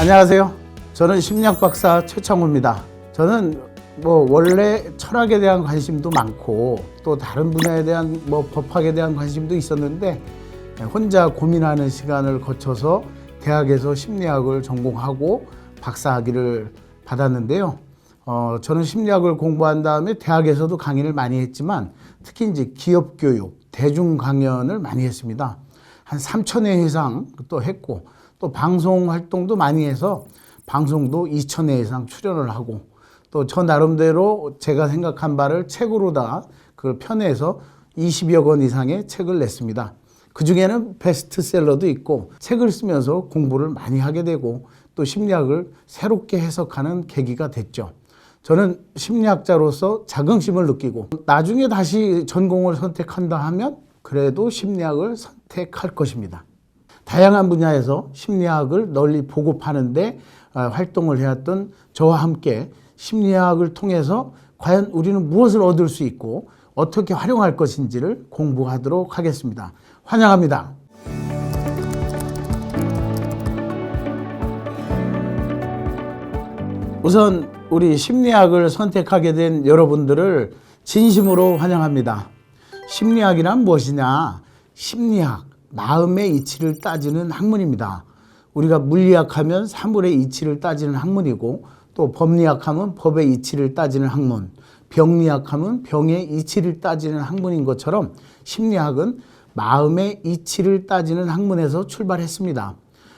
안녕하세요. 저는 심리학 박사 최창호입니다. 저는 원래 철학에 대한 관심도 많고 또 다른 분야에 대한 법학에 대한 관심도 있었는데 혼자 고민하는 시간을 거쳐서 대학에서 심리학을 전공하고 박사학위를 받았는데요. 저는 심리학을 공부한 다음에 대학에서도 강의를 많이 했지만 특히 이제 기업 교육, 대중 강연을 많이 했습니다. 한 3,000회 이상 또 했고 또 방송 활동도 많이 해서 방송도 2,000회 이상 출연을 하고 또 저 나름대로 제가 생각한 바를 책으로 다 그걸 펴내서 20여 권 이상의 책을 냈습니다. 그 중에는 베스트셀러도 있고 책을 쓰면서 공부를 많이 하게 되고 또 심리학을 새롭게 해석하는 계기가 됐죠. 저는 심리학자로서 자긍심을 느끼고 나중에 다시 전공을 선택한다 하면 그래도 심리학을 선택할 것입니다. 다양한 분야에서 심리학을 널리 보급하는데 활동을 해왔던 저와 함께 심리학을 통해서 과연 우리는 무엇을 얻을 수 있고 어떻게 활용할 것인지를 공부하도록 하겠습니다. 환영합니다. 우선 우리 심리학을 선택하게 된 여러분들을 진심으로 환영합니다. 심리학이란 무엇이냐? 심리학, 마음의 이치를 따지는 학문입니다. 우리가 물리학 하면 사물의 이치를 따지는 학문이고 또 법리학 하면 법의 이치를 따지는 학문, 병리학 하면 병의 이치를 따지는 학문인 것처럼 심리학은 마음의 이치를 따지는 학문에서 출발했습니다.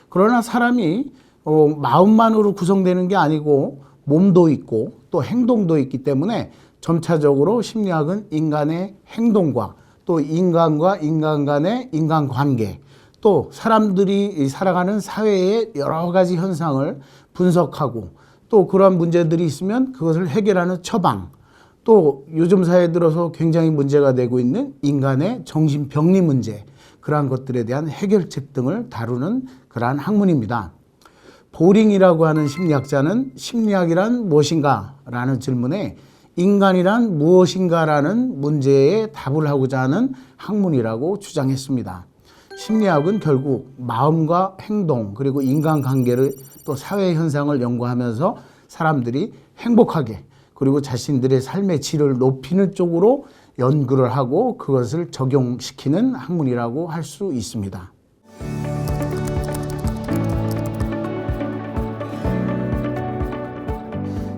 그러나 사람이 마음만으로 구성되는 게 아니고 몸도 있고 또 행동도 있기 때문에 점차적으로 심리학은 인간의 행동과 또 인간과 인간 간의 인간관계 또 사람들이 살아가는 사회의 여러 가지 현상을 분석하고 또 그러한 문제들이 있으면 그것을 해결하는 처방 또 요즘 사회에 들어서 굉장히 문제가 되고 있는 인간의 정신병리 문제 그러한 것들에 대한 해결책 등을 다루는 그러한 학문입니다. 보링이라고 하는 심리학자는 심리학이란 무엇인가? 라는 질문에 인간이란 무엇인가라는 문제에 답을 하고자 하는 학문이라고 주장했습니다. 심리학은 결국 마음과 행동 그리고 인간관계를 또 사회 현상을 연구하면서 사람들이 행복하게 그리고 자신들의 삶의 질을 높이는 쪽으로 연구를 하고 그것을 적용시키는 학문이라고 할 수 있습니다.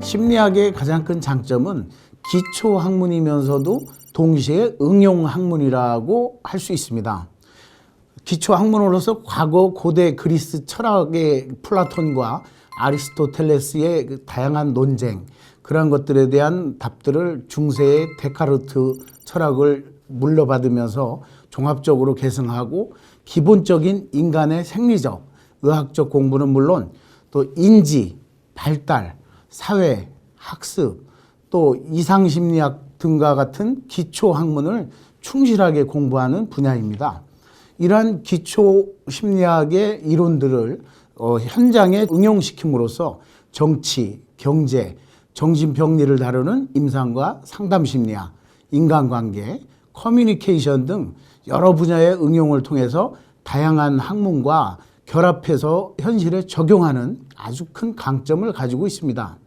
심리학의 가장 큰 장점은 기초 학문이면서도 동시에 응용 학문이라고 할 수 있습니다. 기초 학문으로서 과거 고대 그리스 철학의 플라톤과 아리스토텔레스의 다양한 논쟁 그러한 것들에 대한 답들을 중세의 데카르트 철학을 물려받으면서 종합적으로 계승하고 기본적인 인간의 생리적, 의학적 공부는 물론 또 인지, 발달, 사회, 학습, 또 이상심리학 등과 같은 기초 학문을 충실하게 공부하는 분야입니다. 이러한 기초 심리학의 이론들을 현장에 응용시킴으로써 정치, 경제, 정신병리를 다루는 임상과 상담심리학, 인간관계, 커뮤니케이션 등 여러 분야의 응용을 통해서 다양한 학문과 결합해서 현실에 적용하는 아주 큰 강점을 가지고 있습니다.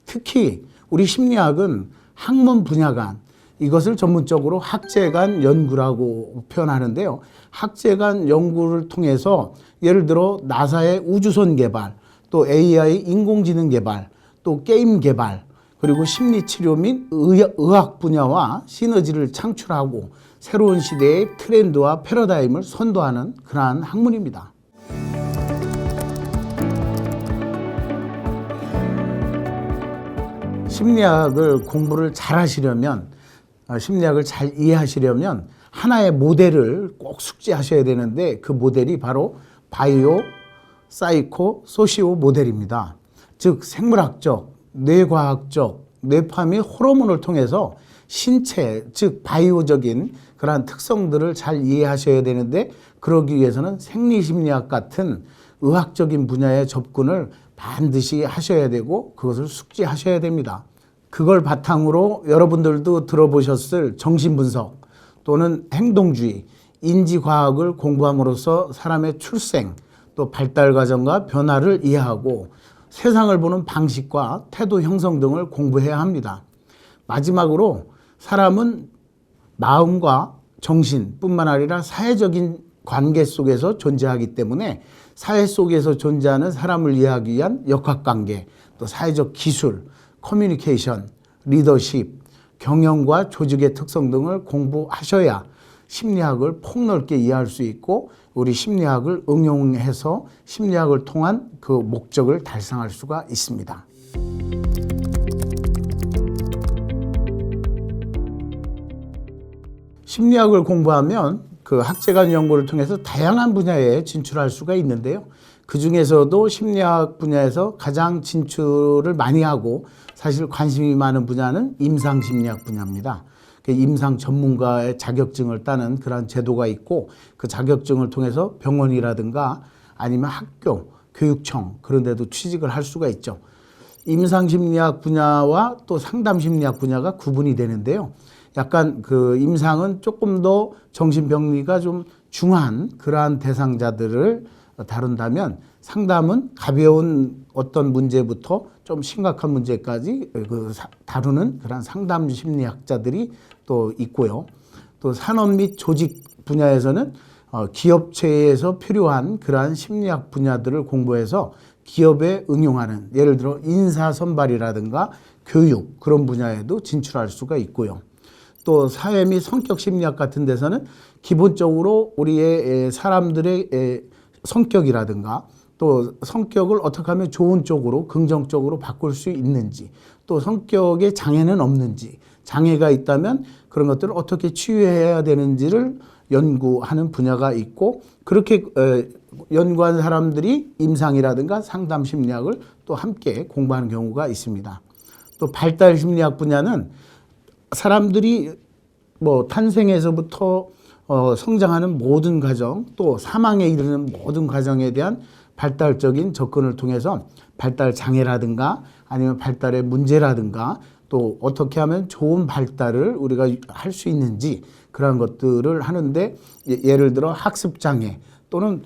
특히 우리 심리학은 학문 분야 간 이것을 전문적으로 학제 간 연구라고 표현하는데요. 학제 간 연구를 통해서 예를 들어 나사의 우주선 개발, 또 AI 인공지능 개발, 또 게임 개발, 그리고 심리치료 및 의학 분야와 시너지를 창출하고 새로운 시대의 트렌드와 패러다임을 선도하는 그러한 학문입니다. 심리학을 공부를 잘 하시려면 심리학을 잘 이해하시려면 하나의 모델을 꼭 숙지하셔야 되는데 그 모델이 바로 바이오, 사이코, 소시오 모델입니다. 즉 생물학적, 뇌과학적, 뇌파 및 호르몬을 통해서 신체, 즉 바이오적인 그러한 특성들을 잘 이해하셔야 되는데 그러기 위해서는 생리심리학 같은 의학적인 분야의 접근을 반드시 하셔야 되고 그것을 숙지하셔야 됩니다. 그걸 바탕으로 여러분들도 들어보셨을 정신분석 또는 행동주의, 인지과학을 공부함으로써 사람의 출생 또 발달 과정과 변화를 이해하고 세상을 보는 방식과 태도 형성 등을 공부해야 합니다. 마지막으로 사람은 마음과 정신뿐만 아니라 사회적인 관계 속에서 존재하기 때문에 사회 속에서 존재하는 사람을 이해하기 위한 역학관계, 또 사회적 기술, 커뮤니케이션, 리더십, 경영과 조직의 특성 등을 공부하셔야 심리학을 폭넓게 이해할 수 있고 우리 심리학을 응용해서 심리학을 통한 그 목적을 달성할 수가 있습니다. 심리학을 공부하면 그 학제간 연구를 통해서 다양한 분야에 진출할 수가 있는데요. 그 중에서도 심리학 분야에서 가장 진출을 많이 하고 사실 관심이 많은 분야는 임상심리학 분야입니다. 임상 전문가의 자격증을 따는 그런 제도가 있고 그 자격증을 통해서 병원이라든가 아니면 학교, 교육청 그런 데도 취직을 할 수가 있죠. 임상심리학 분야와 또 상담심리학 분야가 구분이 되는데요. 약간 그 임상은 조금 더 정신병리가 좀 중한 그러한 대상자들을 다룬다면 상담은 가벼운 어떤 문제부터 좀 심각한 문제까지 다루는 그런 상담 심리학자들이 또 있고요. 또 산업 및 조직 분야에서는 기업체에서 필요한 그러한 심리학 분야들을 공부해서 기업에 응용하는 예를 들어 인사 선발이라든가 교육 그런 분야에도 진출할 수가 있고요. 또 사회 및 성격 심리학 같은 데서는 기본적으로 우리의 사람들의 성격이라든가 또 성격을 어떻게 하면 좋은 쪽으로 긍정적으로 바꿀 수 있는지 또 성격에 장애는 없는지 장애가 있다면 그런 것들을 어떻게 치유해야 되는지를 연구하는 분야가 있고 그렇게 연구한 사람들이 임상이라든가 상담 심리학을 또 함께 공부하는 경우가 있습니다. 또 발달 심리학 분야는 사람들이 뭐 탄생에서부터 성장하는 모든 과정 또 사망에 이르는 모든 과정에 대한 발달적인 접근을 통해서 발달 장애라든가 아니면 발달의 문제라든가 또 어떻게 하면 좋은 발달을 우리가 할 수 있는지 그런 것들을 하는데 예를 들어 학습 장애 또는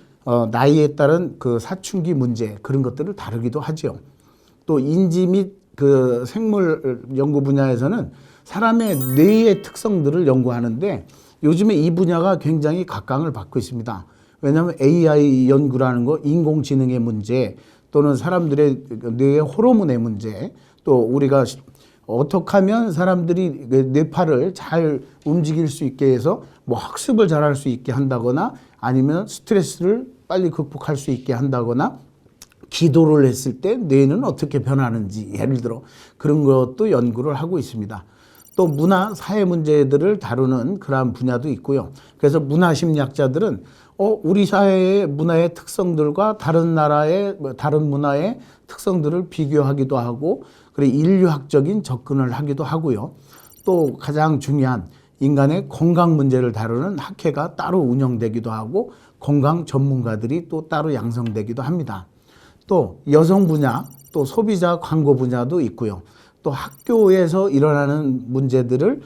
나이에 따른 그 사춘기 문제 그런 것들을 다루기도 하죠. 또 인지 및 그 생물 연구 분야에서는 사람의 뇌의 특성들을 연구하는데 요즘에 이 분야가 굉장히 각광을 받고 있습니다. 왜냐하면 AI 연구라는 거 인공지능의 문제 또는 사람들의 뇌의 호르몬의 문제 또 우리가 어떻게 하면 사람들이 뇌파를 잘 움직일 수 있게 해서 뭐 학습을 잘할 수 있게 한다거나 아니면 스트레스를 빨리 극복할 수 있게 한다거나 기도를 했을 때 뇌는 어떻게 변하는지 예를 들어 그런 것도 연구를 하고 있습니다. 또 문화, 사회 문제들을 다루는 그러한 분야도 있고요. 그래서 문화심리학자들은 우리 사회의 문화의 특성들과 다른 나라의 다른 문화의 특성들을 비교하기도 하고 그리고 인류학적인 접근을 하기도 하고요. 또 가장 중요한 인간의 건강 문제를 다루는 학회가 따로 운영되기도 하고 건강 전문가들이 또 따로 양성되기도 합니다. 또 여성 분야, 또 소비자 광고 분야도 있고요. 또 학교에서 일어나는 문제들을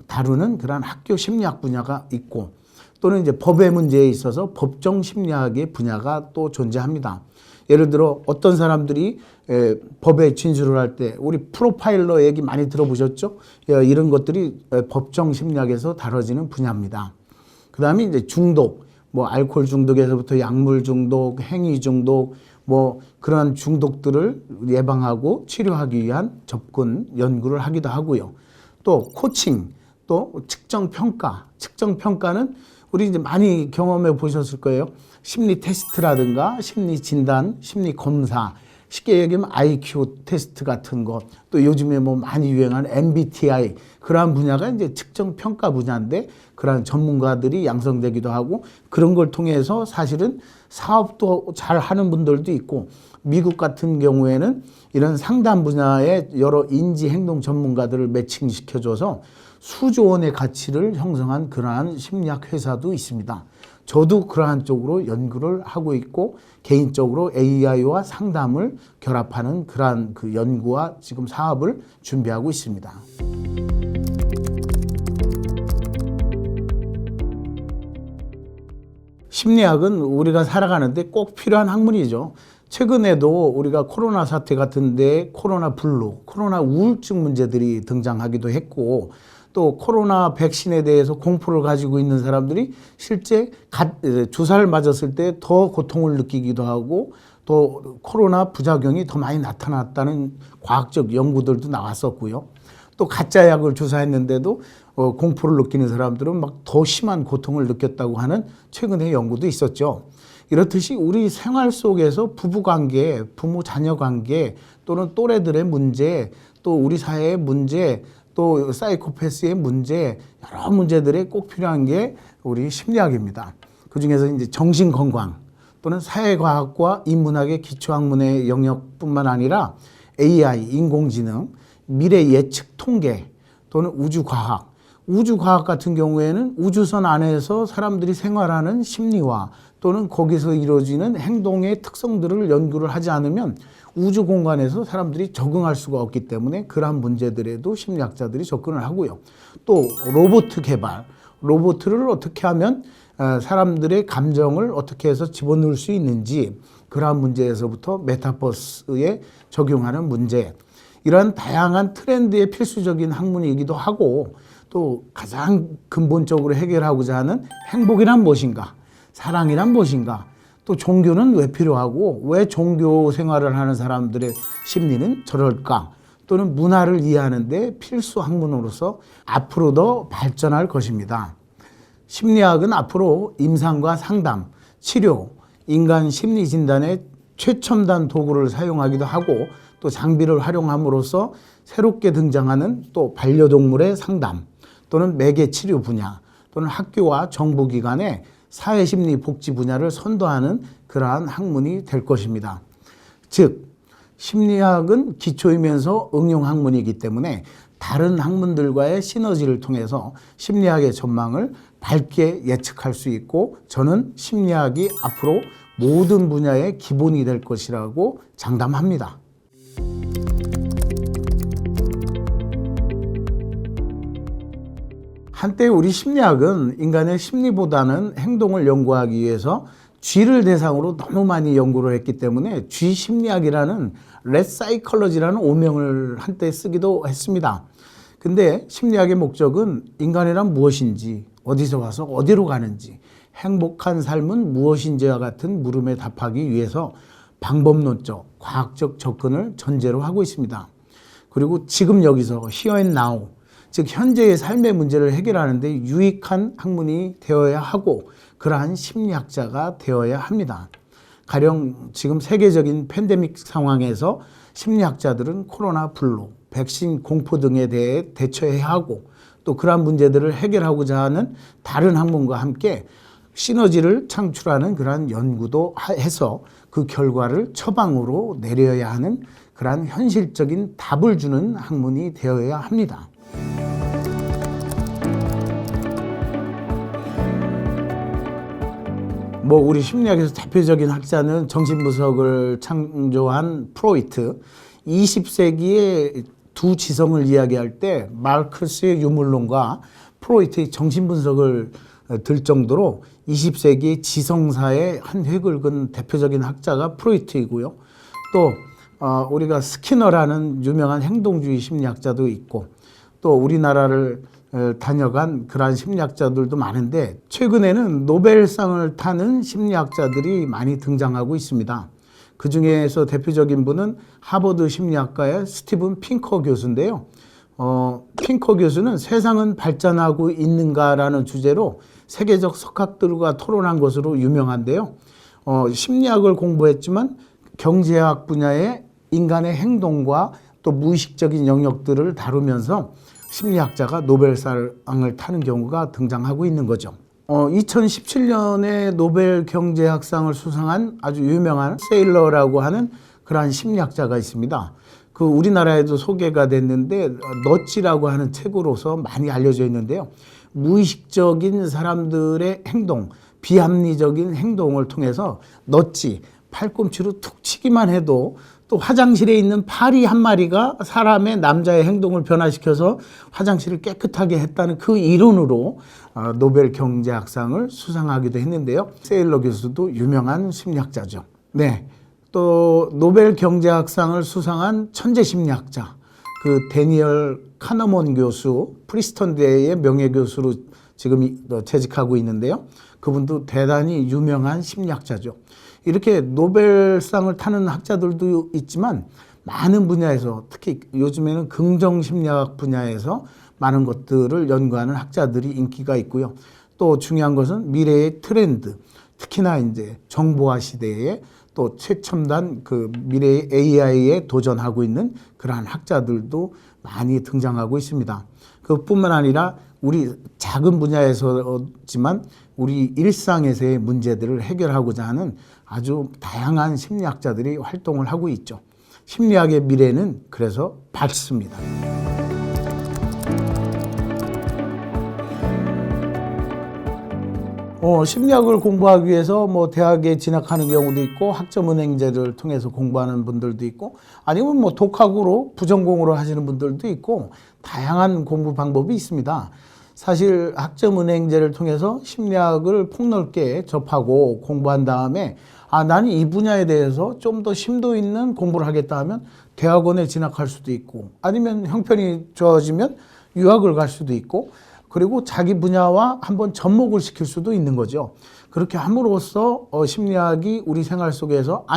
다루는 그런 학교 심리학 분야가 있고 또는 이제 법의 문제에 있어서 법정 심리학의 분야가 또 존재합니다. 예를 들어 어떤 사람들이 법에 진술을 할 때 우리 프로파일러 얘기 많이 들어보셨죠? 이런 것들이 법정 심리학에서 다뤄지는 분야입니다. 그 다음에 이제 중독, 뭐 알코올 중독에서부터 약물 중독, 행위 중독, 뭐 그러한 중독들을 예방하고 치료하기 위한 접근 연구를 하기도 하고요. 또 코칭, 또 측정 평가. 측정 평가는 우리 이제 많이 경험해 보셨을 거예요. 심리 테스트라든가 심리 진단, 심리 검사. 쉽게 얘기하면 IQ 테스트 같은 것, 또 요즘에 뭐 많이 유행하는 MBTI 그러한 분야가 이제 측정 평가 분야인데 그러한 전문가들이 양성되기도 하고 그런 걸 통해서 사실은 사업도 잘 하는 분들도 있고 미국 같은 경우에는 이런 상담 분야의 여러 인지 행동 전문가들을 매칭시켜줘서 수조 원의 가치를 형성한 그러한 심리학 회사도 있습니다. 저도 그러한 쪽으로 연구를 하고 있고 개인적으로 AI와 상담을 결합하는 그러한 그 연구와 지금 사업을 준비하고 있습니다. 심리학은 우리가 살아가는데 꼭 필요한 학문이죠. 최근에도 우리가 코로나 사태 같은데 코로나 블루, 코로나 우울증 문제들이 등장하기도 했고, 또 코로나 백신에 대해서 공포를 가지고 있는 사람들이 실제 주사를 맞았을 때 더 고통을 느끼기도 하고, 또 코로나 부작용이 더 많이 나타났다는 과학적 연구들도 나왔었고요. 또 가짜 약을 주사했는데도 공포를 느끼는 사람들은 막 더 심한 고통을 느꼈다고 하는 최근의 연구도 있었죠. 이렇듯이 우리 생활 속에서 부부관계, 부모 자녀 관계, 또는 또래들의 문제, 또 우리 사회의 문제, 또 사이코패스의 문제, 여러 문제들에 꼭 필요한 게 우리 심리학입니다. 그중에서 이제 정신건강 또는 사회과학과 인문학의 기초학문의 영역뿐만 아니라 AI, 인공지능, 미래 예측 통계 또는 우주과학. 우주과학 같은 경우에는 우주선 안에서 사람들이 생활하는 심리와 또는 거기서 이루어지는 행동의 특성들을 연구를 하지 않으면 우주 공간에서 사람들이 적응할 수가 없기 때문에 그러한 문제들에도 심리학자들이 접근을 하고요. 또 로봇 개발, 로봇을 어떻게 하면 사람들의 감정을 어떻게 해서 집어넣을 수 있는지, 그러한 문제에서부터 메타버스에 적용하는 문제, 이러한 다양한 트렌드의 필수적인 학문이기도 하고, 또 가장 근본적으로 해결하고자 하는 행복이란 무엇인가, 사랑이란 무엇인가, 또 종교는 왜 필요하고 왜 종교 생활을 하는 사람들의 심리는 저럴까, 또는 문화를 이해하는 데 필수 학문으로서 앞으로 더 발전할 것입니다. 심리학은 앞으로 임상과 상담, 치료, 인간 심리 진단의 최첨단 도구를 사용하기도 하고, 또 장비를 활용함으로써 새롭게 등장하는 또 반려동물의 상담 또는 매개 치료 분야 또는 학교와 정부기관의 사회심리 복지 분야를 선도하는 그러한 학문이 될 것입니다. 즉, 심리학은 기초이면서 응용 학문이기 때문에 다른 학문들과의 시너지를 통해서 심리학의 전망을 밝게 예측할 수 있고, 저는 심리학이 앞으로 모든 분야의 기본이 될 것이라고 장담합니다. 한때 우리 심리학은 인간의 심리보다는 행동을 연구하기 위해서 쥐를 대상으로 너무 많이 연구를 했기 때문에 쥐 심리학이라는 렛 사이컬러지라는 오명을 한때 쓰기도 했습니다. 근데 심리학의 목적은 인간이란 무엇인지, 어디서 와서 어디로 가는지, 행복한 삶은 무엇인지와 같은 물음에 답하기 위해서 방법론적, 과학적 접근을 전제로 하고 있습니다. 그리고 지금 여기서 here and now, 즉 현재의 삶의 문제를 해결하는 데 유익한 학문이 되어야 하고, 그러한 심리학자가 되어야 합니다. 가령 지금 세계적인 팬데믹 상황에서 심리학자들은 코로나 블루, 백신 공포 등에 대해 대처해야 하고, 또 그러한 문제들을 해결하고자 하는 다른 학문과 함께 시너지를 창출하는 그러한 연구도 해서 그 결과를 처방으로 내려야 하는 그러한 현실적인 답을 주는 학문이 되어야 합니다. 우리 심리학에서 대표적인 학자는 정신분석을 창조한 프로이트, 20세기의 두 지성을 이야기할 때 마르크스의 유물론과 프로이트의 정신분석을 들 정도로 20세기 지성사의 한 획을 그은 대표적인 학자가 프로이트이고요. 또 우리가 스키너라는 유명한 행동주의 심리학자도 있고, 또 우리나라를 다녀간 그러한 심리학자들도 많은데, 최근에는 노벨상을 타는 심리학자들이 많이 등장하고 있습니다. 그 중에서 대표적인 분은 하버드 심리학과의 스티븐 핑커 교수인데요. 핑커 교수는 세상은 발전하고 있는가라는 주제로 세계적 석학들과 토론한 것으로 유명한데요. 심리학을 공부했지만 경제학 분야의 인간의 행동과 또 무의식적인 영역들을 다루면서 심리학자가 노벨상을 타는 경우가 등장하고 있는 거죠. 2017년에 노벨 경제학상을 수상한 아주 유명한 세일러라고 하는 그러한 심리학자가 있습니다. 그 우리나라에도 소개가 됐는데 넛지라고 하는 책으로서 많이 알려져 있는데요. 무의식적인 사람들의 행동, 비합리적인 행동을 통해서 넛지, 팔꿈치로 툭 치기만 해도 또 화장실에 있는 파리 한 마리가 사람의 남자의 행동을 변화시켜서 화장실을 깨끗하게 했다는 그 이론으로 노벨 경제학상을 수상하기도 했는데요. 세일러 교수도 유명한 심리학자죠. 네, 또 노벨 경제학상을 수상한 천재 심리학자 그 데니얼 카너먼 교수, 프리스턴 대의 명예교수로 지금 재직하고 있는데요. 그분도 대단히 유명한 심리학자죠. 이렇게 노벨상을 타는 학자들도 있지만 많은 분야에서 특히 요즘에는 긍정심리학 분야에서 많은 것들을 연구하는 학자들이 인기가 있고요. 또 중요한 것은 미래의 트렌드, 특히나 이제 정보화 시대에 또 최첨단 그 미래의 AI에 도전하고 있는 그러한 학자들도 많이 등장하고 있습니다. 그뿐만 아니라 우리 작은 분야에서지만 우리 일상에서의 문제들을 해결하고자 하는 아주 다양한 심리학자들이 활동을 하고 있죠. 심리학의 미래는 그래서 밝습니다. 심리학을 공부하기 위해서 뭐 대학에 진학하는 경우도 있고 학점은행제를 통해서 공부하는 분들도 있고 아니면 뭐 독학으로 부전공으로 하시는 분들도 있고 다양한 공부 방법이 있습니다. 사실 학점은행제를 통해서 심리학을 폭넓게 접하고 공부한 다음에 나는 이 분야에 대해서 좀 더 심도 있는 공부를 하겠다 하면 대학원에 진학할 수도 있고 아니면 형편이 좋아지면 유학을 갈 수도 있고 그리고 자기 분야와 한번 접목을 시킬 수도 있는 거죠. 그렇게 함으로써 심리학이 우리 생활 속에서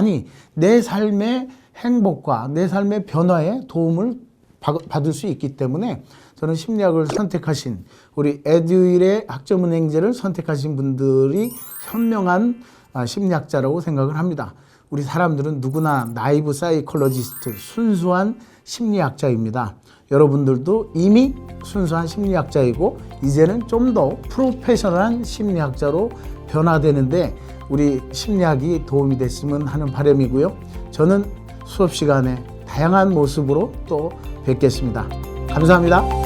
내 삶의 행복과 내 삶의 변화에 도움을 받을 수 있기 때문에 저는 심리학을 선택하신 우리 에듀윌의 학점은행제를 선택하신 분들이 현명한 심리학자라고 생각을 합니다. 우리 사람들은 누구나 나이브 사이콜로지스트, 순수한 심리학자입니다. 여러분들도 이미 순수한 심리학자이고 이제는 좀 더 프로페셔널한 심리학자로 변화되는데 우리 심리학이 도움이 됐으면 하는 바람이고요. 저는 수업 시간에 다양한 모습으로 또 뵙겠습니다. 감사합니다.